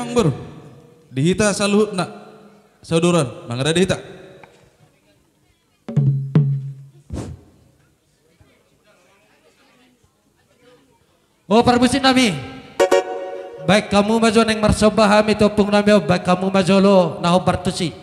mang bro. Dihita saluhut nak sauduran, mangada dihita. Oh perbusin nami. Baik kamu maju neng marsoba hami topung nami, baik kamu maju lo naho bartusi.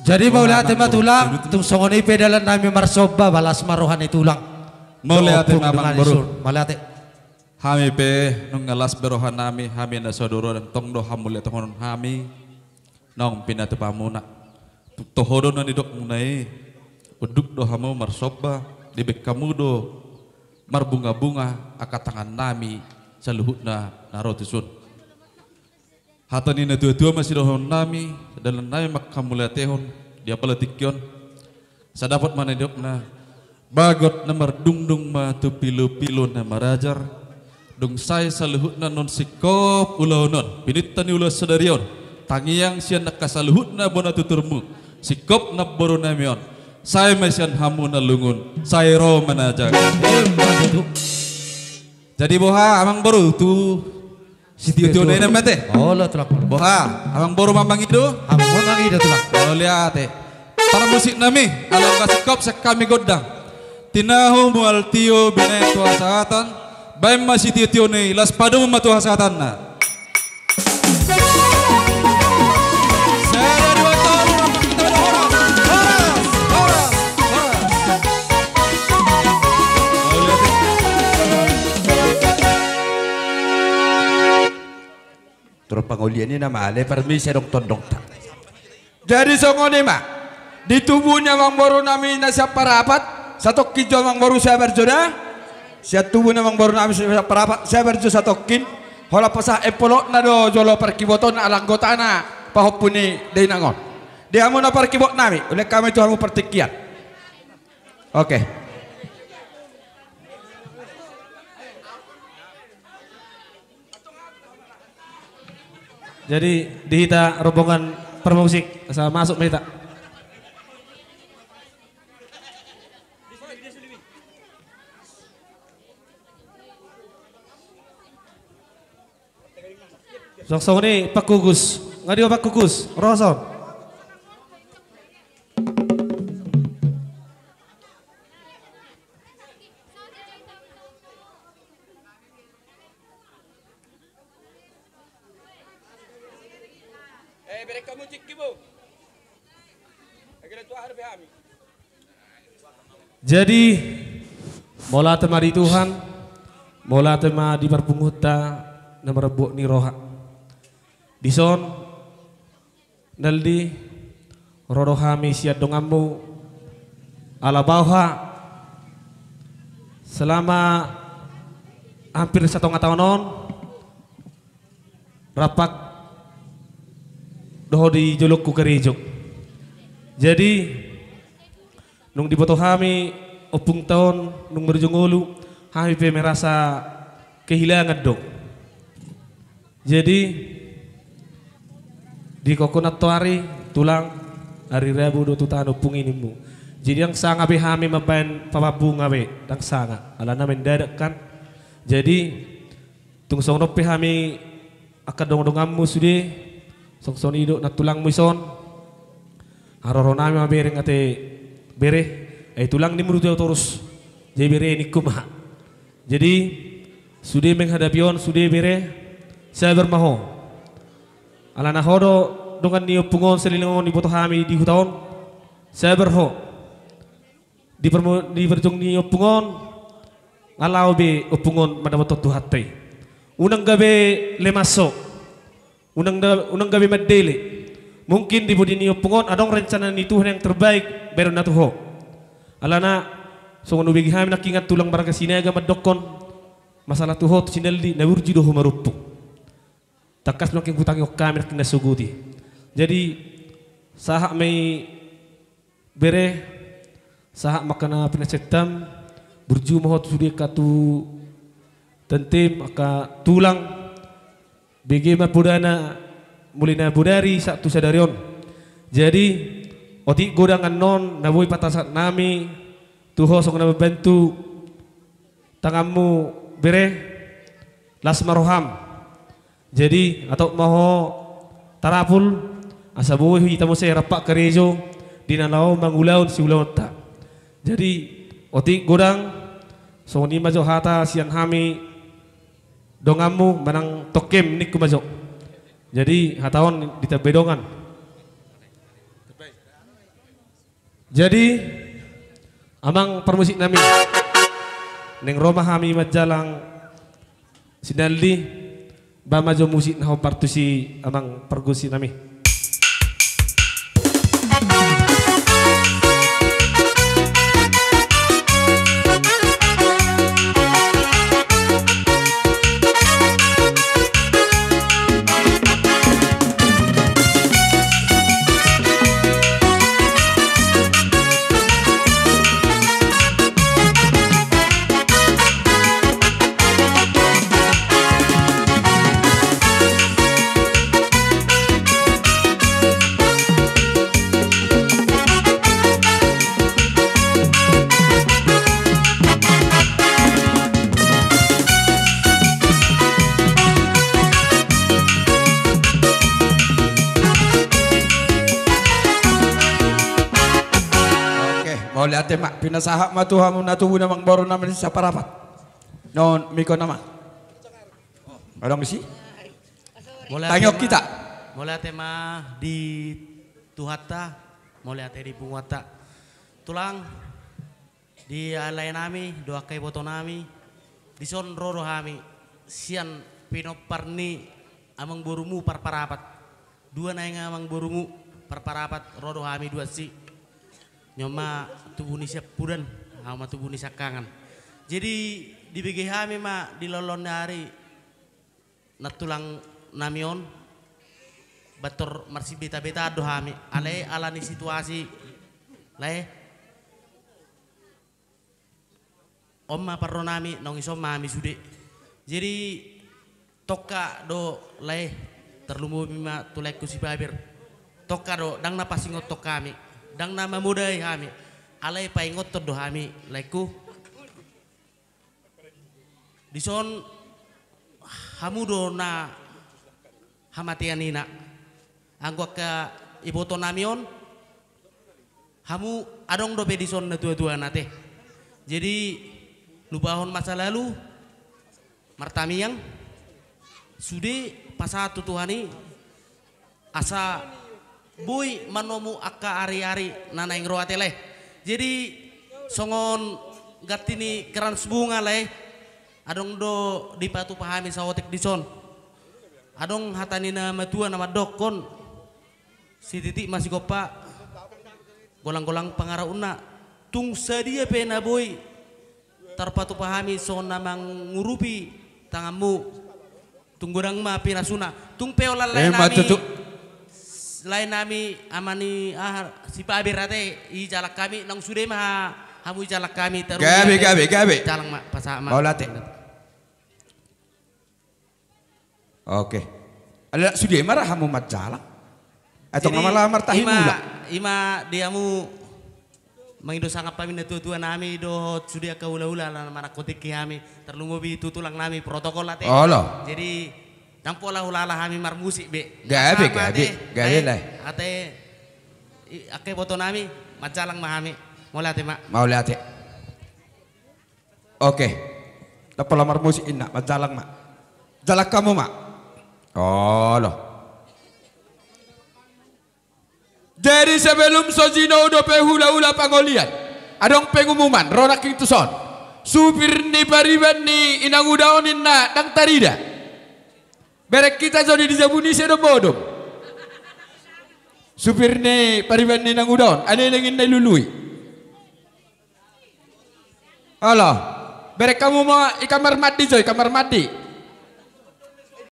Jadi mau lihat tema tulang, tung songoni pedalan nami marsoba balas marohan tulang. Mau lihat tema baru. Mau lihat. Hami pe nung ngalas berohan nami, hami na sodoro dan tong do hamulia tong hami, nong pinatu pamuna. Tohodo na didok munai, uduk do hamu marsoba, dibek kamu do marbunga-bunga akat tangan nami saluhut na narotisun. Hatani na tua-tua masih dohon nami, dalam nami makamulia tehon, dia peletikyon. Sadapat mana dok na bagot na mardungdung ma tu pilu-pilu na marajar. Dung say saluhut na non sikop ulaunon, pinitani ulah sedarion, tangiang sian nakasaluhut na bona tuturmu sikop na boru namion saya mesian hamu na lungun saya ro manajak. Jadi boha amang boru tu Siti Tio na mate. Oh lo tulak. Boha amang boru mamang itu. Amang mamang itu tulak. Oh lihat para musik nami alam kasikop sekami godang. Tinahu mual tio binay tuha sahatan. Baim masih tio ni las padu matuha sahatan na. Terus pengulian ini nama ale permisi dong tondong tak. Jadi songone mak di tubuhnya mang boru nami nasiap parapat satu kijo mang boru saya berjoda siap tubuhnya mang boru nami nasiap parapat saya berjoda satu kin hola pasah epolok nado jolo perkiboton alanggota na pahopuni dari nangon dia mau na perkibot nami oleh kami itu hamu pertikian. Oke. Jadi dihita rombongan permusik asal masuk mehita. Sok-sok ini Pak Kugus, nggak dia Pak Kugus, Roson. Jadi mola temari Tuhan, mola tema di perpunguta na merebuk ni roha. Dison naldi rodohami siat dongamu ala bawha selama hampir 1 tahunon rapak doho di jolokku kerejuk. Jadi nung diboto kami opung tahun nung berjongolu kami pe merasa kehilangan dong. Jadi di kokonat tuari tulang hari Rabu do tutan opung inimu. Jadi yang sanga be kami mabain papabu ngawe dang sanga alana mendadak kan. Jadi tung song pe kami akad dong-dongamu sude song idok na tulang muison haroro nami mabereng ate bere tulang ni menuju terus jadi bere ni kumah. Jadi sudah menghadapi on sudah bere saya bermaho ala nahodo dengan ni pungon selilingon di boto kami di hutaon saya berho di berjong ni pungon alau be pungon madaboto tuhatai unang gabe lemaso unang gabe madele mungkin di budi ni pungon adong rencana ni Tuhan yang terbaik baru na tuho alana so ngono begi kami nakingat tulang barang sinaga madokon masalah tuho tu sinaldi na urji doho marupu takas makin kutangi kami nakin nasuguti. Jadi sahak may bere sahak makana pinacetam burju mohot sudi katu tentim aka tulang begi mapudana mulina budari satu sadarion. Jadi oti godangan non nabui patasat nami tuho sok na bantu tangamu bere las maroham. Jadi atau maho tarapul asabuhi kita mo saya rapak kerejo dinalaw mangulaon si ulaon ta. Jadi oti godang so ni majo hata siang hami dongamu manang tokem nik kumajo. Jadi hataon ditabedongan. Jadi amang permusik nami neng Roma hami majalang sinaldi ba majo musik na partusi amang pergusi nami. Mau lihat mak pinasahak matuhamu natubu namang baru naman sa parapat. Non miko nama. Orang besi? Tanyok kita. Mulai tema di Tuhata, mulai di Bunguata. Tulang di alay nami, doa kay boto nami, di son roro hami, sian pinoparni amang borumu parparapat. Dua na yang amang borumu parparapat roro hami dua si. Nyoma tubuh ni siap pudan, ama tubuh ni sakangan. Jadi di BG kami mak di lolon hari natulang namion bator marsi beta-beta do hami alai alani situasi lai omma parro nami nong iso mami sude jadi toka do lai terlumu mima tulai ku si babir toka do dang na pasingot tok kami dang na mamudai kami alai paingot do hami laiku dison hamudo na hamatian ina anggo ka iboto namion hamu adong do pedison na tua-tua nate jadi lubahon masa lalu martamiang sude pasatu tuhani asa boy manomu akka ari-ari nanaing roatele jadi songon gatini kerans bunga leh adong do dipatu pahami sawotek dison adong hatanina matua nama dokon si titik masih gopa golang-golang pangarauna tung sadia pena boy tarpatu pahami so namang ngurupi tangamu tung gorang ma pinasuna tung peola lain nami lain nami amani si Pak Abirate i jalak kami nang sude mah hamu jalak kami terus gabe jalang mak pasama mau latih. Oke. Ada sudah marah kamu mat jalan. Atau ngamalamar tahi mula. Ima diamu mangido sangat pamin tua nami do sudah ka ula-ula lan marakotik kami terlungobi tutulang nami protokol late. Allah. Jadi tampola ulala kami marmusik be. Gabe lah. Ate ake boto nami macalang mahami. Mau lihat mak. Mau lihat ya. Oke. Tapos lamar musik ina macalang mak. Jalak kamu mak. Oh loh. Jadi sebelum sojino udah hula-hula pangolian, adong pengumuman ronak itu son. Supir ni pariban ni inang udaonin na dang tarida. Berek kita jadi dijabuni sedo bodom. Supir ni pariban ni nang udaon, ada yang ingin lului. Allah, berek kamu mau ikamar mati coy, kamar mati.